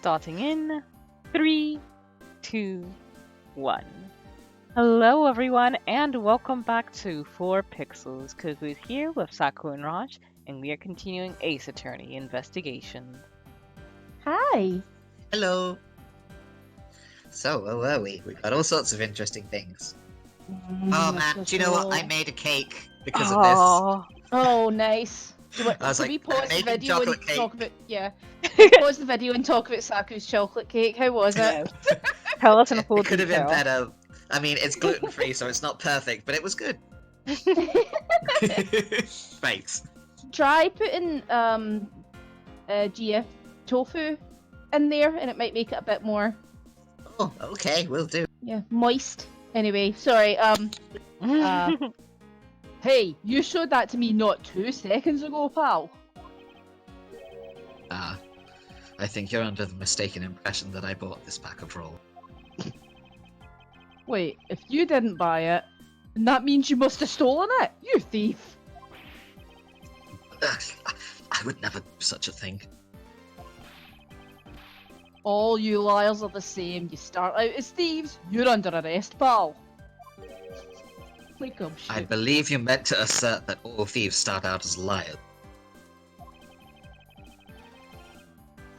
Starting in 3, 2, 1. Hello everyone and welcome back to 4 Pixels. Cuckoo is here with Saku and Raj, and we are continuing Ace Attorney investigation. Hi. Hello. So, where were we? We got all sorts of interesting things. Oh man, do you know what? I made a cake because of this. Oh, nice. I was Can like, we pause the making video chocolate and cake. talk about pause the video and talk about Saku's chocolate cake? How was it? Tell us in full It could have been detail. better. I mean, it's gluten-free, so it's not perfect, but it was good. Thanks. Try putting GF tofu in there, and it might make it a bit more Oh, okay, will do. moist. Anyway, sorry. Hey, you showed that to me not 2 seconds ago, pal. I think you're under the mistaken impression that I bought this pack of roll. Wait, if you didn't buy it, then that means you must have stolen it. You thief. I would never do such a thing. All you liars are the same. You start out as thieves, you're under arrest, pal. Like Gumshoe. I believe you meant to assert that all thieves start out as liars.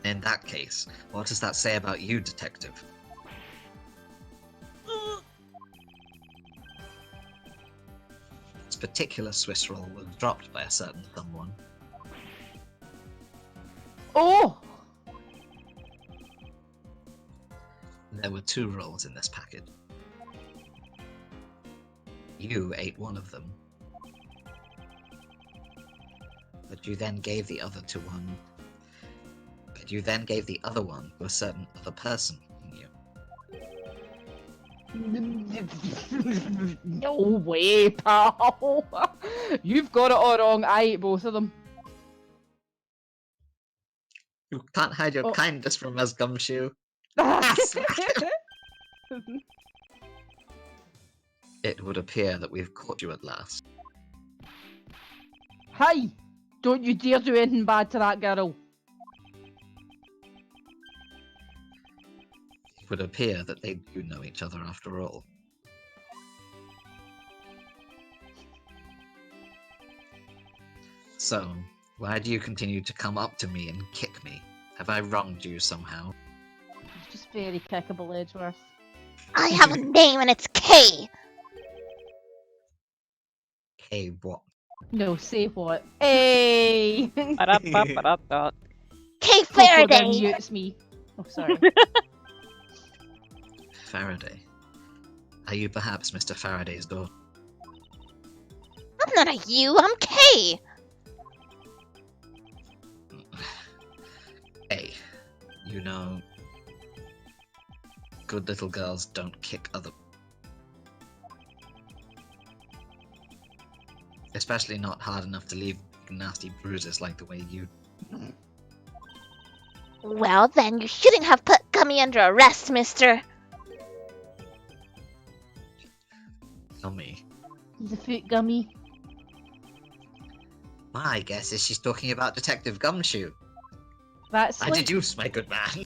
In that case, what does that say about you, detective? This particular Swiss roll was dropped by a certain someone. Oh! There were 2 rolls in this package. You ate one of them. But you then gave the other to one. But you then gave the other one to a certain other person, didn't you? No way, pal. You've got it all wrong. I ate both of them. You can't hide your Oh. kindness from us, Gumshoe. It would appear that we've caught you at last. Hey! Don't you dare do anything bad to that girl. It would appear that they do know each other after all. So, why do you continue to come up to me and kick me? Have I wronged you somehow? It's just very kickable, Edgeworth. I have a name and it's K. Hey, what? No, say what? Hey! Ba-da-ba-ba-da-da. K Coco then Faraday. mutes me. Oh, sorry. Faraday. Are you perhaps Mr. Faraday's daughter? I'm not a you, I'm K. Hey, you know, good little girls don't kick other. Especially not hard enough to leave nasty bruises like the way you. Well, then you shouldn't have put Gummy under arrest, mister. Tell me. He's a foot gummy. My guess is she's talking about Detective Gumshoe. That's I like, deduce, my good man.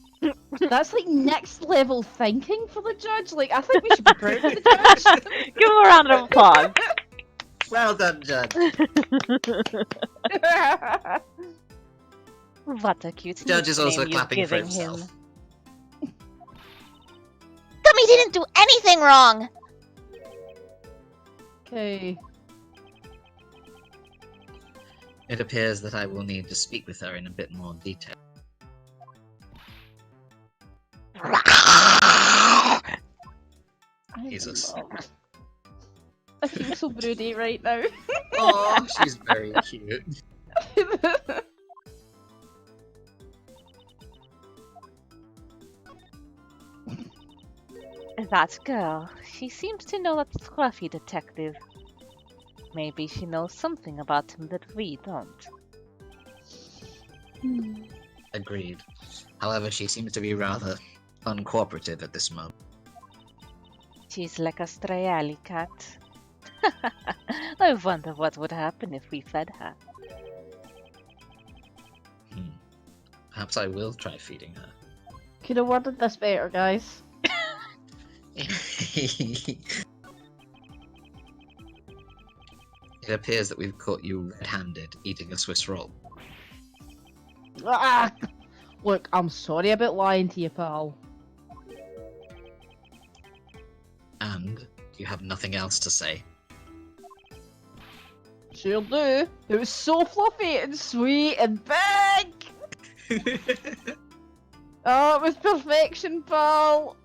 that's like next level thinking for the judge. Like, I think we should be proud of the judge. Give him a round of applause. Well done, Judge. What a cute Judge is also nickname you're clapping for giving himself. him. Gummy didn't do anything wrong. Okay. It appears that I will need to speak with her in a bit more detail. Jesus. I feel so broody right now. Oh, she's very cute. That girl, she seems to know that scruffy detective. Maybe she knows something about him that we don't. Agreed. However, she seems to be rather uncooperative at this moment. She's like a stray alley cat. I wonder what would happen if we fed her. Perhaps I will try feeding her. Could have worded this better, guys. It appears that we've caught you red-handed eating a Swiss roll. Ah! Look, I'm sorry about lying to you, pal. And you have nothing else to say. Sure do. It was so fluffy and sweet and big! Oh, it was perfection, pal!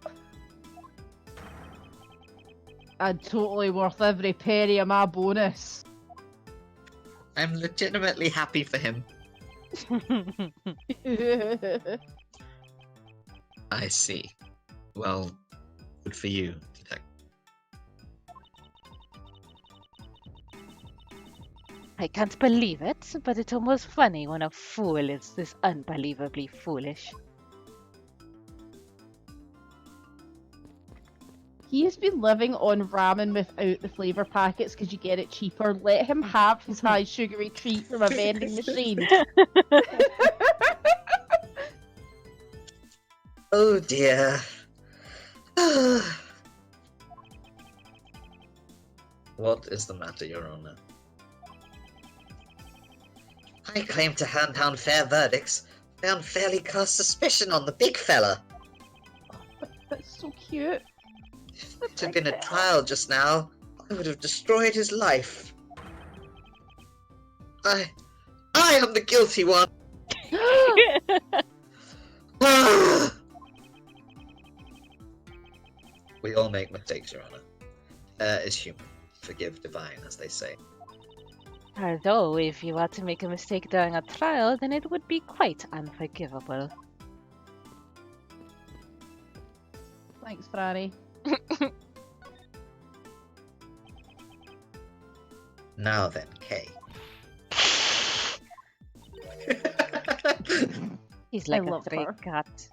And totally worth every penny of my bonus. I'm legitimately happy for him. I see. Well, good for you, Detective. I can't believe it, but it's almost funny when a fool is this unbelievably foolish. He has been living on ramen without the flavour packets because you get it cheaper. Let him have his high sugary treat from a vending machine. Oh dear. What is the matter, Your Honor? I claim to hand down fair verdicts. They unfairly cast suspicion on the big fella. That's so cute. If it had been a trial just now, I would have destroyed his life. I am the guilty one. We all make mistakes, Your Honor. Fair is human. Forgive divine, as they say. Although, if you were to make a mistake during a trial, then it would be quite unforgivable. Thanks, Franny. Now then, Kay. He's like a love stray her. cat.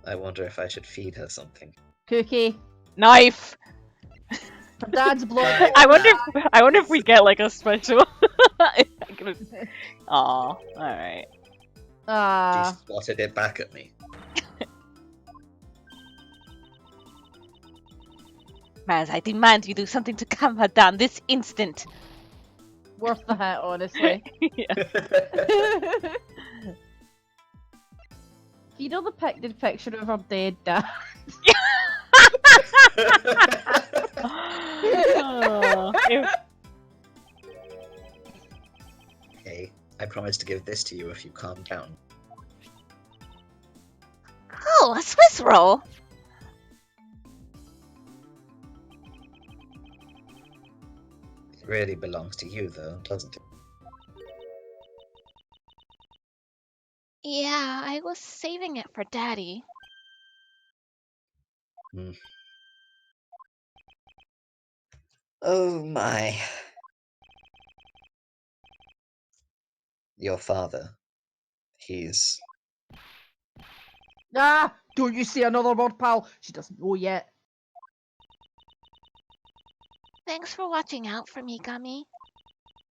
I wonder if I should feed her something. Cookie. Knife! Her dad's blood. I wonder if we get like a special. Aw, alright. She Ah. spotted it back at me. Maz, I demand you do something to calm her down this instant. Worth the hit, honestly. You know the picture of her dead dad? Oh, Okay, I promise to give this to you if you calm down. Oh, a Swiss roll. It really belongs to you, though, doesn't it? Yeah, I was saving it for Daddy. Oh my. Your father. He's... Ah! Don't you say another word, pal. She doesn't know yet. Thanks for watching out for me, Gummy.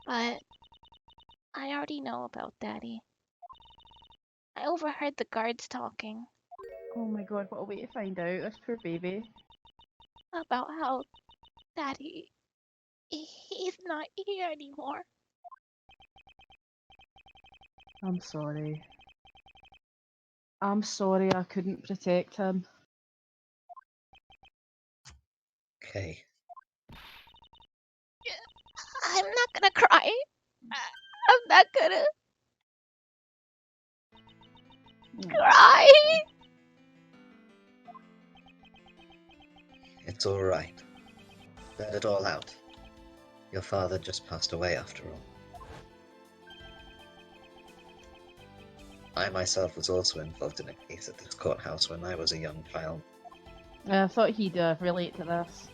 But I already know about Daddy. I overheard the guards talking Oh my god, what a way to find out. This poor baby. about how Daddy, he's not here anymore. I'm sorry. I'm sorry I couldn't protect him. Okay. I'm not gonna cry. I'm not gonna cry. It's alright. Let it all out. Your father just passed away after all. I myself was also involved in a case at this courthouse when I was a young child. I thought he'd relate to this.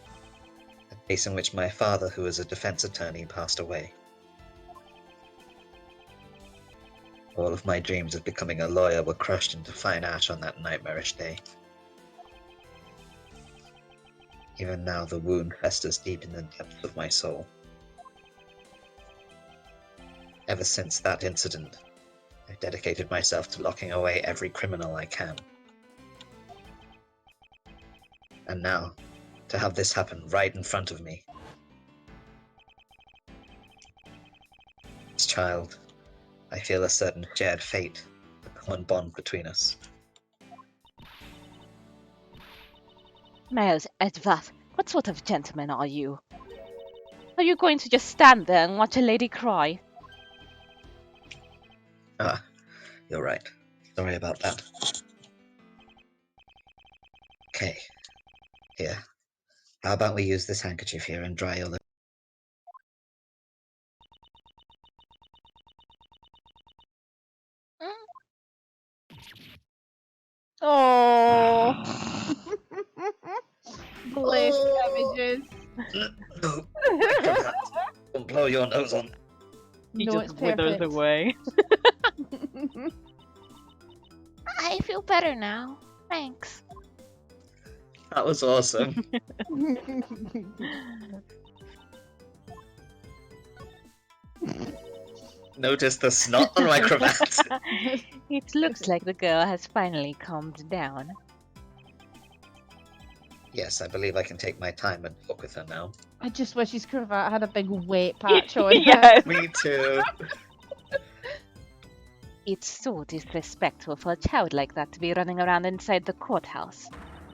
A case in which my father, who was a defense attorney, passed away. All of my dreams of becoming a lawyer were crushed into fine ash on that nightmarish day. Even now the wound festers deep in the depths of my soul. Ever since that incident, I've dedicated myself to locking away every criminal I can. And now, to have this happen right in front of me. This child, I feel a certain shared fate, a common bond between us. Miles Edgeworth, what sort of gentleman are you? Are you going to just stand there and watch a lady cry? Ah, you're right. Sorry about that. Okay. Here. How about we use this handkerchief here and dry your lips? Oh. Bless cabbages. No, acrobat. Don't blow your nose on. He No, just it's withers perfect. away. I feel better now. Thanks. That was awesome. Notice the snot on my cravat. It looks like the girl has finally calmed down. Yes, I believe I can take my time and talk with her now. I just wish his cravat had a big wet patch on it. Yes. Me too. It's so disrespectful for a child like that to be running around inside the courthouse.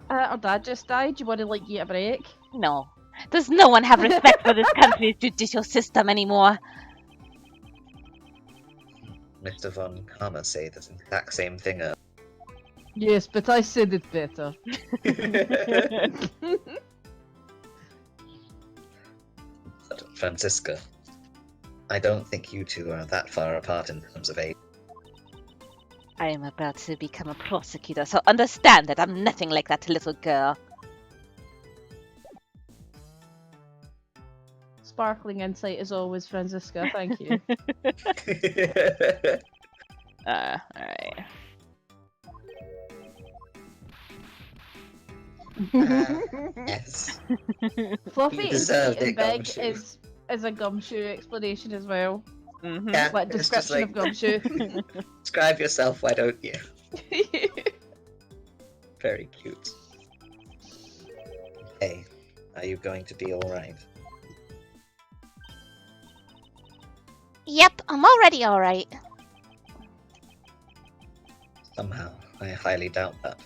Our dad just died. Do you want to get a break? No. Does no one have respect for this country's judicial system anymore? Mr. Von Karma say the exact same thing. Yes, but I said it better. Francisca, I don't think you two are that far apart in terms of age. I am about to become a prosecutor, so understand that I'm nothing like that little girl. Sparkling insight as always, Francisca. Thank you. Alright. Yes. Fluffy You and deserved sweet it, and big Gumshoe. is a Gumshoe explanation as well. Mm-hmm. Yeah, Like it's just description of Gumshoe. describe yourself, why don't you? Very cute. Hey, are you going to be alright? Yep, I'm already alright. Somehow, I highly doubt that.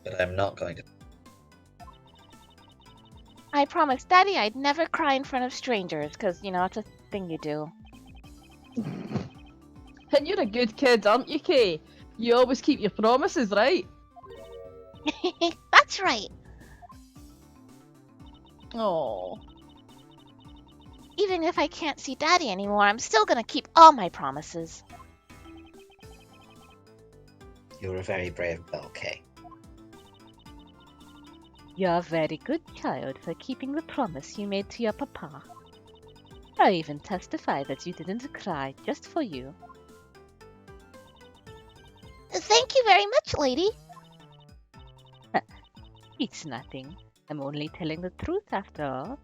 But I'm not going to. I promised Daddy I'd never cry in front of strangers, because, you know, it's a thing you do. And you're a good kid, aren't you, Kay? You always keep your promises, right? That's right. Oh. Even if I can't see Daddy anymore, I'm still gonna keep all my promises. You're a very brave girl, Kay. You're a very good child for keeping the promise you made to your papa. I even testify that you didn't cry just for you. Thank you very much, lady. It's nothing. I'm only telling the truth after all.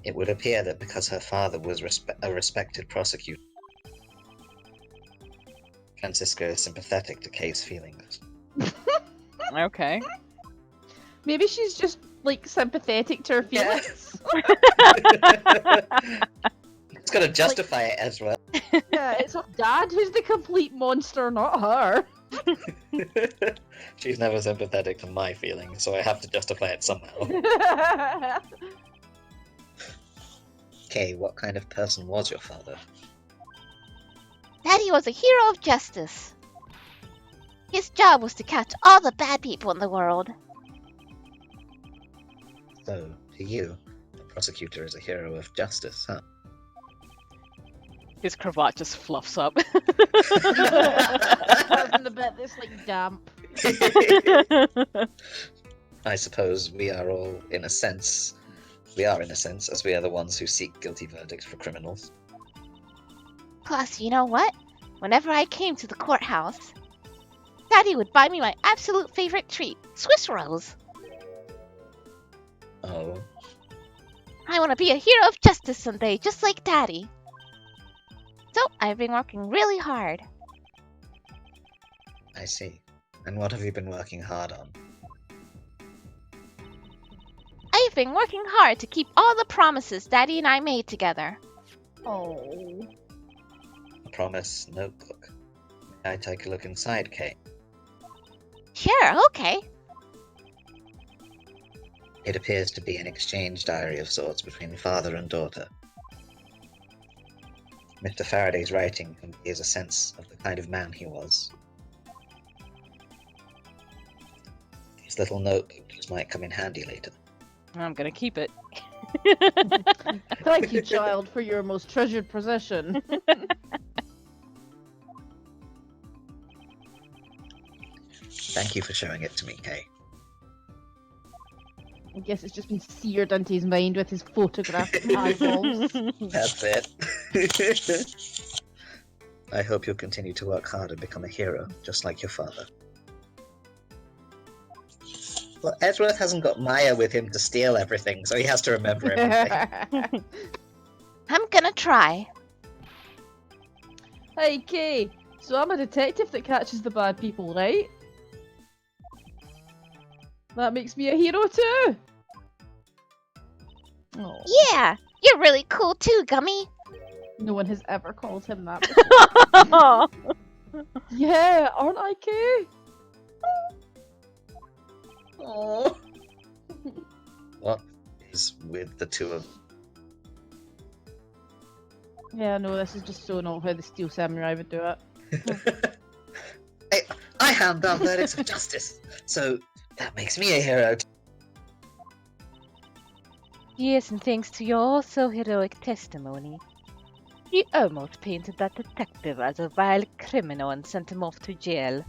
It would appear that because her father was a respected prosecutor, Francisca is sympathetic to Kay's feelings. Okay. Maybe she's just, like, sympathetic to her Yeah. feelings. It's gotta justify it as well. Yeah, it's her dad who's the complete monster, not her. She's never sympathetic to my feelings, so I have to justify it somehow. Kay, what kind of person was your father? Daddy was a hero of justice. His job was to catch all the bad people in the world. So, to you, the prosecutor is a hero of justice, huh? His cravat just fluffs up. Apart from the bit that's, like, damp. I suppose we are all, in a sense, as we are the ones who seek guilty verdicts for criminals. Plus, you know what? Whenever I came to the courthouse, Daddy would buy me my absolute favorite treat, Swiss rolls. Oh, I want to be a hero of justice someday, just like Daddy. So I've been working really hard. I see. And what have you been working hard on? I've been working hard to keep all the promises Daddy and I made together. Oh. A promise notebook. May I take a look inside, Kay? Sure, okay. It appears to be an exchange diary of sorts between father and daughter. Mr. Faraday's writing conveys a sense of the kind of man he was. These little notebooks might come in handy later. I'm gonna keep it. Thank you, child, for your most treasured possession. Thank you for showing it to me, Kay. I guess it's just been seared into his mind with his photographed eyeballs. That's it. I hope you'll continue to work hard and become a hero, just like your father. Well, Edgeworth hasn't got Maya with him to steal everything, so he has to remember everything. I'm gonna try. Hey, Kay. So I'm a detective that catches the bad people, right? That makes me a hero too. Oh, Yeah, you're really cool too, Gummy. no one has ever called him that before. Yeah, aren't I, Kay? Aww. What is with the two of Yeah, no, this is just so not how the Steel Samurai would do it. I hand down verdicts of justice, so that makes me a hero. Yes, and thanks to your also heroic testimony. You almost painted that detective as a vile criminal and sent him off to jail.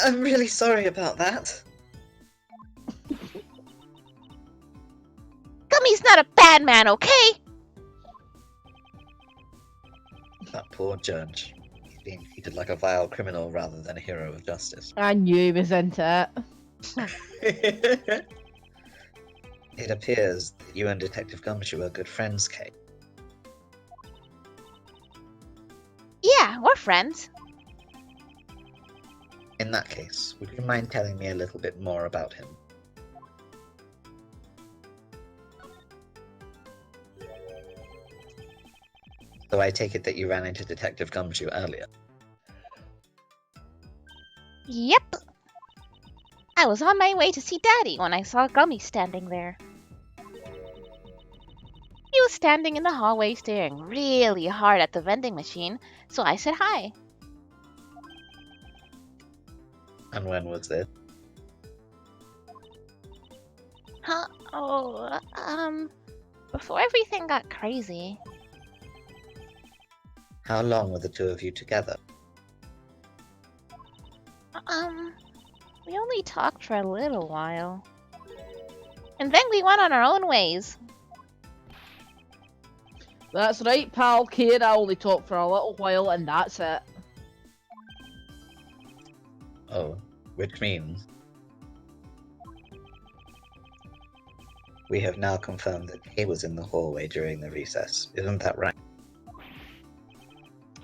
I'm really sorry about that. Gummy's not a bad man, okay? That poor judge. He's being treated like a vile criminal rather than a hero of justice. I knew he was into It appears that you and Detective Gumshoe are good friends, Kate. Yeah, we're friends. In that case, would you mind telling me a little bit more about him? So I take it that you ran into Detective Gumshoe earlier. Yep. I was on my way to see Daddy when I saw Gummy standing there. He was standing in the hallway staring really hard at the vending machine, so I said hi. And when was this? Huh? Oh, before everything got crazy. How long were the two of you together? We only talked for a little while. And then we went on our own ways. That's right, pal, kid. I only talked for a little while and that's it. Oh, which means... We have now confirmed that Kay was in the hallway during the recess. Isn't that right?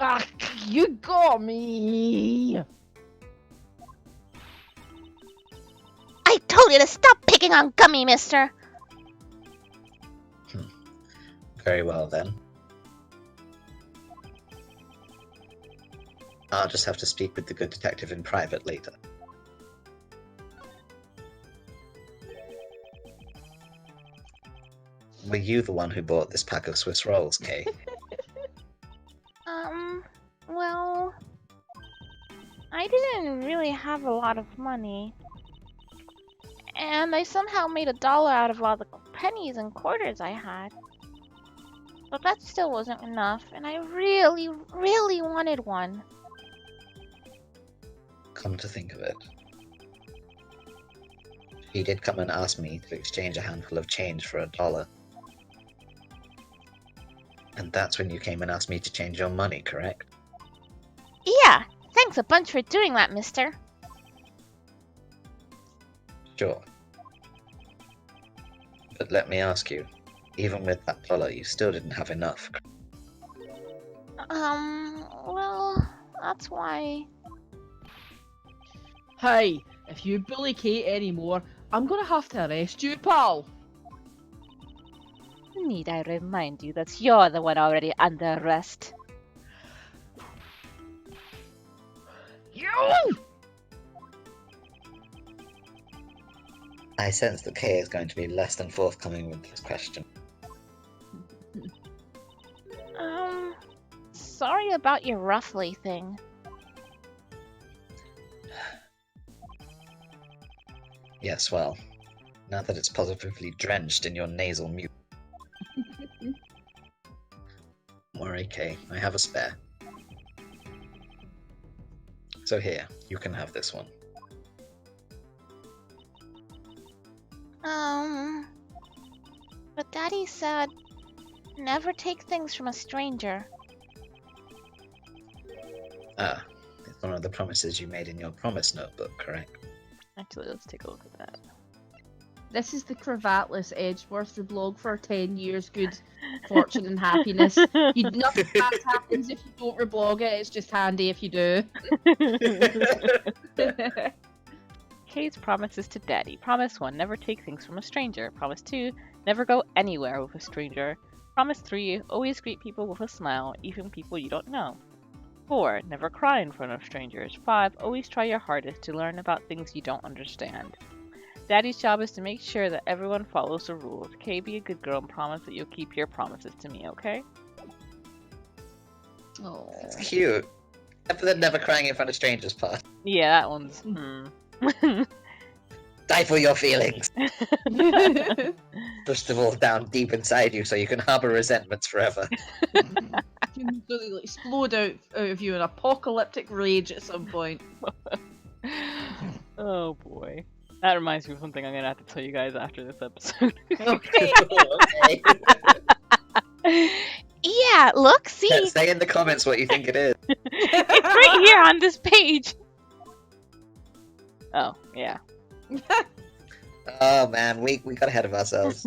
Ah, you got me! I told you to stop picking on Gummy, mister! Very well then. I'll just have to speak with the good detective in private later. Were you the one who bought this pack of Swiss rolls, Kay? Well... I didn't really have a lot of money. And I somehow made $1 out of all the pennies and quarters I had. But that still wasn't enough, and I really, really wanted one. Come to think of it. He did come and ask me to exchange a handful of change for $1. And that's when you came and asked me to change your money, correct? Yeah, thanks a bunch for doing that, mister. Sure. But let me ask you, Even with that dollar, you still didn't have enough. Well, that's why. Hey, if you bully Kate anymore, I'm gonna have to arrest you, pal. Need I remind you that you're the one already under arrest? You! I sense that Kay is going to be less than forthcoming with this question. Sorry about your roughly thing. Yes, well, now that it's positively drenched in your nasal mucus. Don't worry, Kay, I have a spare. So here, you can have this one. But Daddy said, never take things from a stranger. Ah, it's one of the promises you made in your promise notebook, correct? Actually, let's take a look at that. This is the Cravatless Edgeworth reblog for 10 years good fortune and happiness. Nothing bad happens if you don't reblog it, it's just handy if you do. Kay's promises to Daddy. Promise 1, never take things from a stranger. Promise 2, never go anywhere with a stranger. Promise 3, always greet people with a smile, even people you don't know. 4, never cry in front of strangers. 5, always try your hardest to learn about things you don't understand. Daddy's job is to make sure that everyone follows the rules. Kay, be a good girl and promise that you'll keep your promises to me, okay? Oh. It's cute. Except for the never crying in front of strangers part. Yeah, that one's... Stifle your feelings! Push them all down deep inside you so you can harbor resentments forever. Can really explode out of you in apocalyptic rage at some point. Oh boy. That reminds me of something I'm gonna have to tell you guys after this episode. Okay. Okay. Yeah, look, see? Say in the comments what you think it is. It's right here on this page! Oh, yeah. Oh man, we got ahead of ourselves.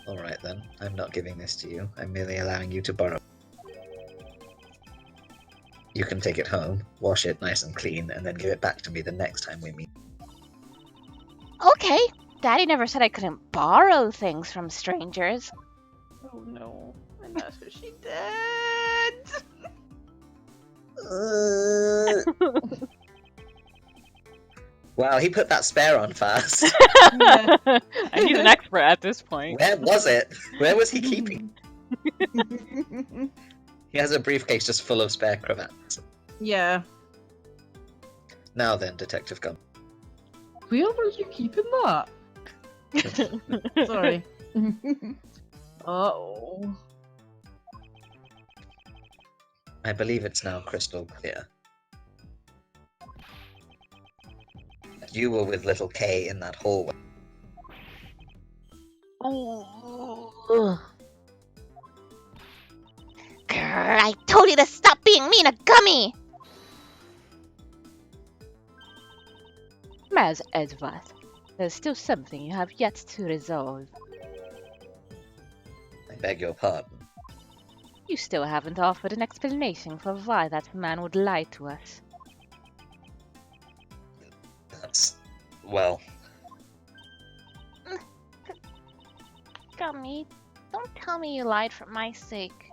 Alright then, I'm not giving this to you. I'm merely allowing you to borrow. You can take it home, wash it nice and clean, and then give it back to me the next time we meet. Okay. Daddy never said I couldn't borrow things from strangers. Oh no. And that's what she did. Wow, he put that spare on fast. He's an expert at this point. Where was it? Where was he keeping? He has a briefcase just full of spare cravats. Yeah. Now then, Detective Gum. Where were you keeping that? Sorry. Uh-oh. I believe it's now crystal clear. You were with little Kay in that hallway. Oh. Grr, I told you to stop being mean to Gummy! Ms. Edgeworth, there's still something you have yet to resolve. I beg your pardon. You still haven't offered an explanation for why that man would lie to us. That's... well... Gummy, don't tell me you lied for my sake.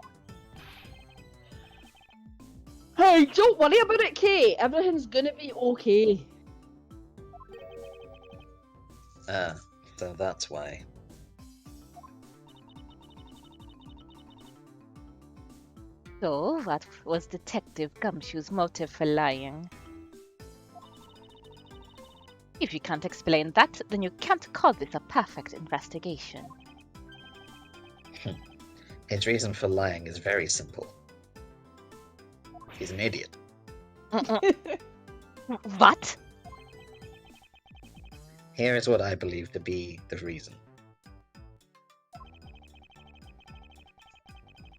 Hey, don't worry about it, Kate. Everything's gonna be okay. Ah, so that's why. So, what was Detective Gumshoe's motive for lying? If you can't explain that, then you can't call this a perfect investigation. His reason for lying is very simple. He's an idiot. What? Here is what I believe to be the reason.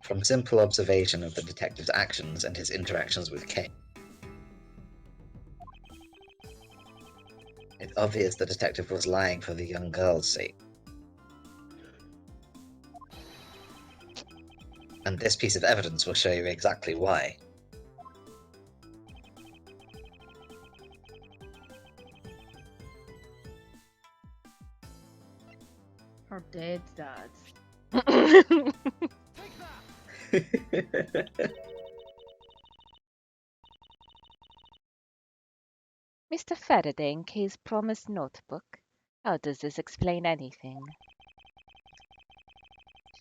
From simple observation of the detective's actions and his interactions with Kay, it's obvious the detective was lying for the young girl's sake. And this piece of evidence will show you exactly why. Her dead dad. Mr. Faraday in Kay's promised notebook. How does this explain anything?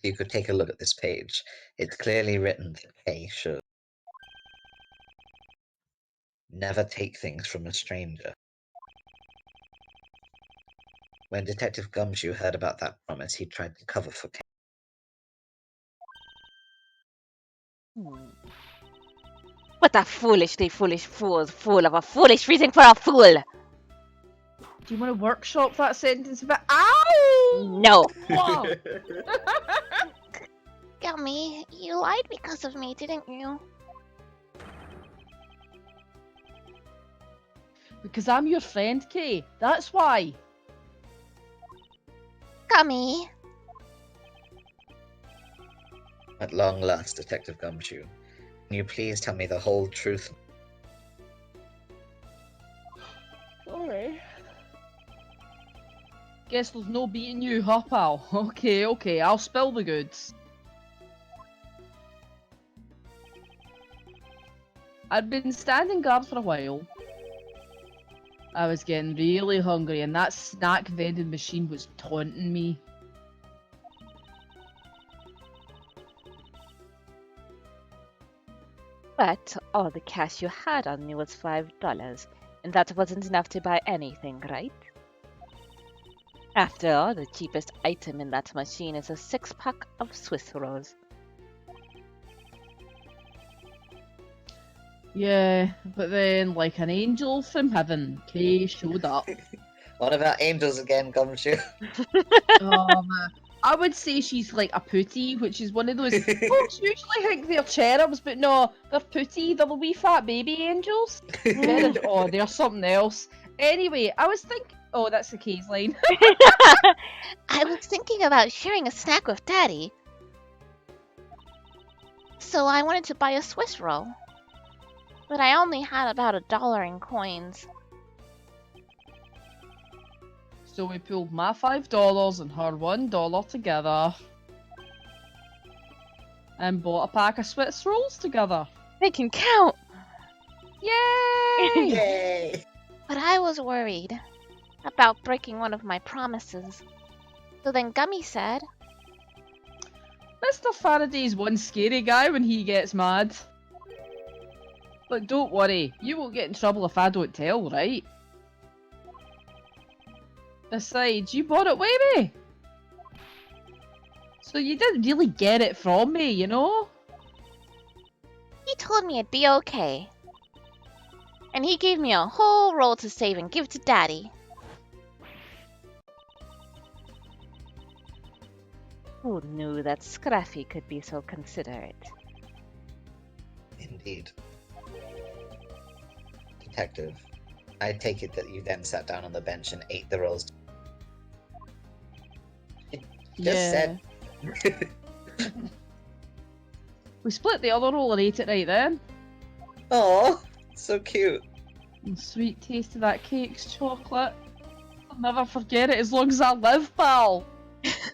If you could take a look at this page, it's clearly written that Kay should never take things from a stranger. When Detective Gumshoe heard about that promise, he tried to cover for Kay. What a foolishly foolish fool of a foolish reason for a fool! Do you want to workshop that sentence a bit? Ow! No! Whoa! Gummy, you lied because of me, didn't you? Because I'm your friend, Kay. That's why. Gummy! At long last, Detective Gumshoe, can you please tell me the whole truth? Sorry. Guess there's no beating you, huh, pal? Okay, I'll spill the goods. I'd been standing guard for a while. I was getting really hungry, and that snack vending machine was taunting me. But all the cash you had on you was $5, and that wasn't enough to buy anything, right? After all, the cheapest item in that machine is a 6-pack of Swiss rolls. Yeah, but then, like an angel from heaven, Kay showed up. What about angels again, Gumshoe? Oh man. I would say she's like a pootie, which is one of those folks usually think they're cherubs, but no, they're pootie, they're the wee fat baby angels. Oh, they're something else. Anyway, I was thinking. Oh, that's the Kay's line. I was thinking about sharing a snack with Daddy. So I wanted to buy a Swiss roll. But I only had about $1 in coins. So we pulled my $5 and her $1 together. And bought a pack of Swiss rolls together. They can count! Yay! Yay! But I was worried about breaking one of my promises. So then Gummy said, Mr. Faraday's one scary guy when he gets mad. But don't worry, you won't get in trouble if I don't tell, right? Besides, you bought it with me. So you didn't really get it from me, you know? he told me it'd be okay. And he gave me a whole roll to save and give to Daddy. Who knew that Scruffy could be so considerate? Indeed. Detective, I take it that you then sat down on the bench and ate the rolls. Just said. We split the other roll and ate it right then. Oh, so cute. And sweet taste of that cake's chocolate. I'll never forget it as long as I live, pal.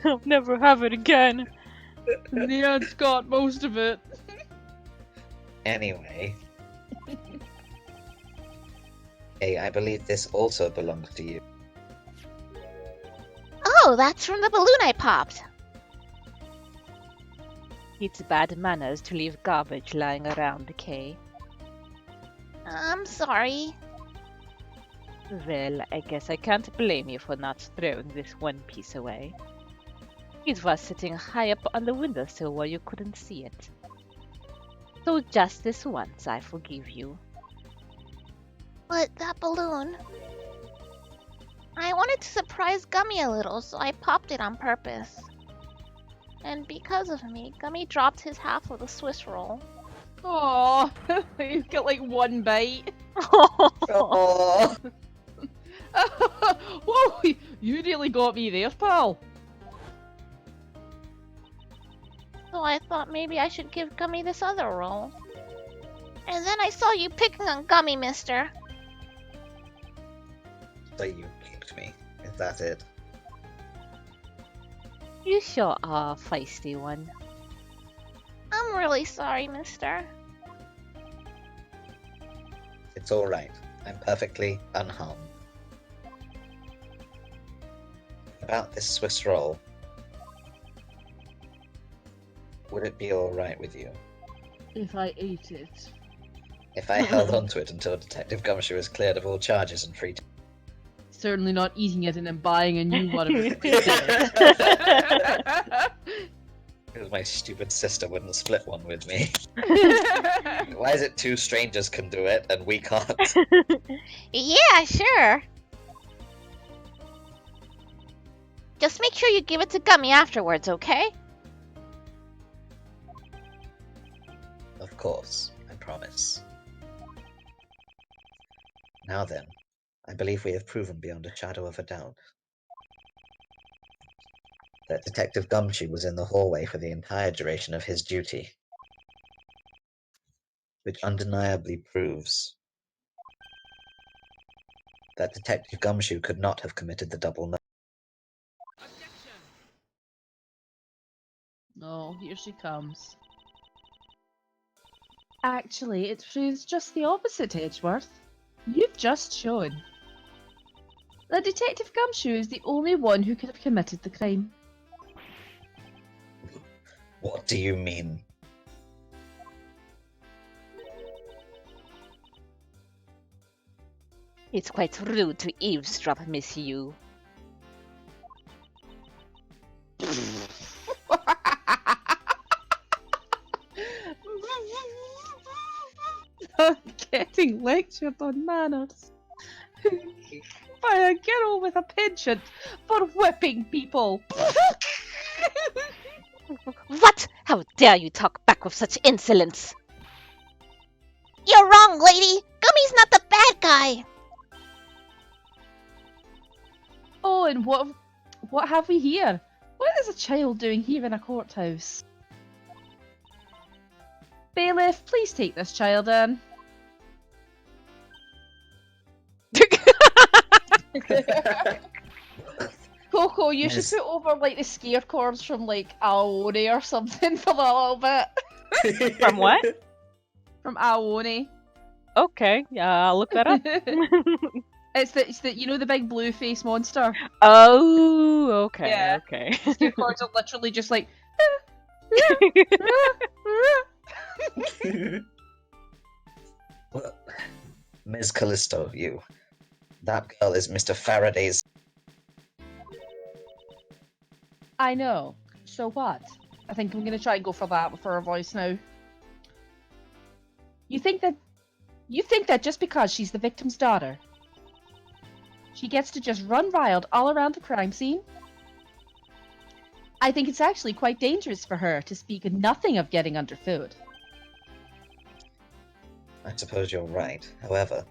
I'll never have it again. Yeah, it's got most of it. Anyway. Hey, I believe this also belongs to you. Oh, that's from the balloon I popped. It's bad manners to leave garbage lying around, Kay. I'm sorry. Well, I guess I can't blame you for not throwing this one piece away. It was sitting high up on the windowsill where you couldn't see it. So just this once, I forgive you. But that balloon... I wanted to surprise Gummy a little, so I popped it on purpose. And because of me, Gummy dropped his half of the Swiss roll. Aww, you get like one bite. Oh, Whoa, you really got me there, pal. So I thought maybe I should give Gummy this other role. And then I saw you picking on Gummy, mister. So you kicked me. Is that it? You sure are a feisty one. I'm really sorry, mister. It's alright. I'm perfectly unharmed. About this Swiss roll. Would it be alright with you If I ate it. if I held onto it until Detective Gumshoe is cleared of all charges and free to... Certainly not eating it and then buying a new one. Because my stupid sister wouldn't split one with me. Why is it two strangers can do it and we can't? Yeah, sure. Just make sure you give it to Gummy afterwards, okay? Of course, I promise. Now then, I believe we have proven beyond a shadow of a doubt that Detective Gumshoe was in the hallway for the entire duration of his duty, which undeniably proves that Detective Gumshoe could not have committed the double murder. Oh, here she comes. Actually, it proves just the opposite, Edgeworth. You've just shown that Detective Gumshoe is the only one who could have committed the crime. What do you mean? It's quite rude to eavesdrop, Miss Yu. I'm getting lectured on manners by a girl with a penchant for whipping people. What? How dare you talk back with such insolence? You're wrong, lady! Gummy's not the bad guy! Oh, and what have we here? What is a child doing here in a courthouse? Bailiff, please take this child in. Coco, you should Yes. put over like the scare cords from like Aone or something for a little bit. From what? From Aone. Okay, yeah, I'll look that up. It's the you know the big blue face monster. Oh, okay, Yeah. okay. Scare cords are literally just like Well, Ms. Callisto, that girl is Mr. Faraday's... I know. So what? I think I'm gonna try and go for that for her voice now. You think that just because she's the victim's daughter, she gets to just run wild all around the crime scene? I think it's actually quite dangerous for her, to speak nothing of getting underfoot. I suppose you're right. However,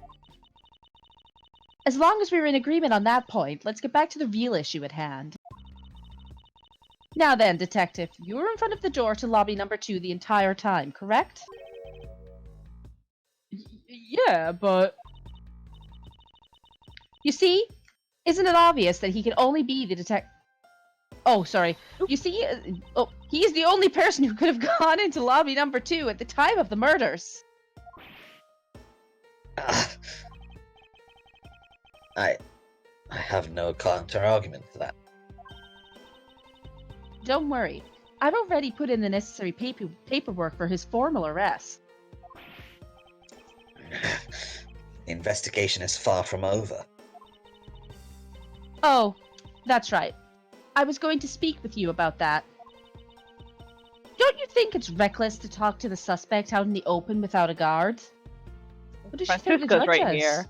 As long as we're in agreement on that point, let's get back to the real issue at hand. Now then, Detective, you were in front of the door to lobby number 2 the entire time, correct? Yeah, but... You see? Isn't it obvious that he can only be the detective... Oh, sorry. You see, he is the only person who could have gone into lobby number 2 at the time of the murders. I have no counter-argument to that. Don't worry. I've already put in the necessary paperwork for his formal arrest. The investigation is far from over. Oh, that's right. I was going to speak with you about that. Don't you think it's reckless to talk to the suspect out in the open without a guard? What does she think the Francisco's judge right is? here.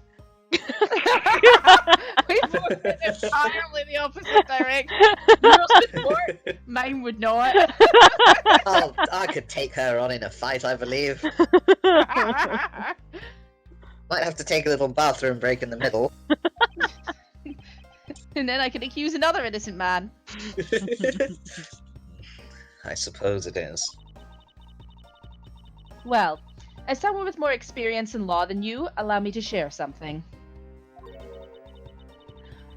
We moved in entirely the opposite direction. Yours would work, mine would not. Oh, I could take her on in a fight, I believe. Might have to take a little bathroom break in the middle. And then I could accuse another innocent man. I suppose it is. Well, as someone with more experience in law than you, allow me to share something.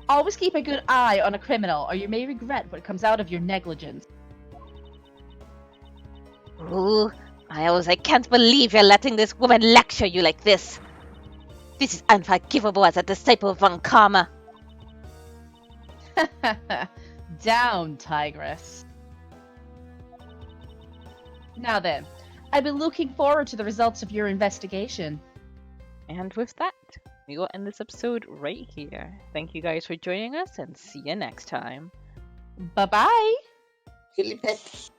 Always keep a good eye on a criminal, or you may regret what comes out of your negligence. Ooh, I can't believe you're letting this woman lecture you like this. This is unforgivable as a disciple of Von Karma. Down, Tigress. Now then, I've been looking forward to the results of your investigation. And with that, we will end this episode right here. Thank you guys for joining us and see you next time. Bye-bye! Philippette.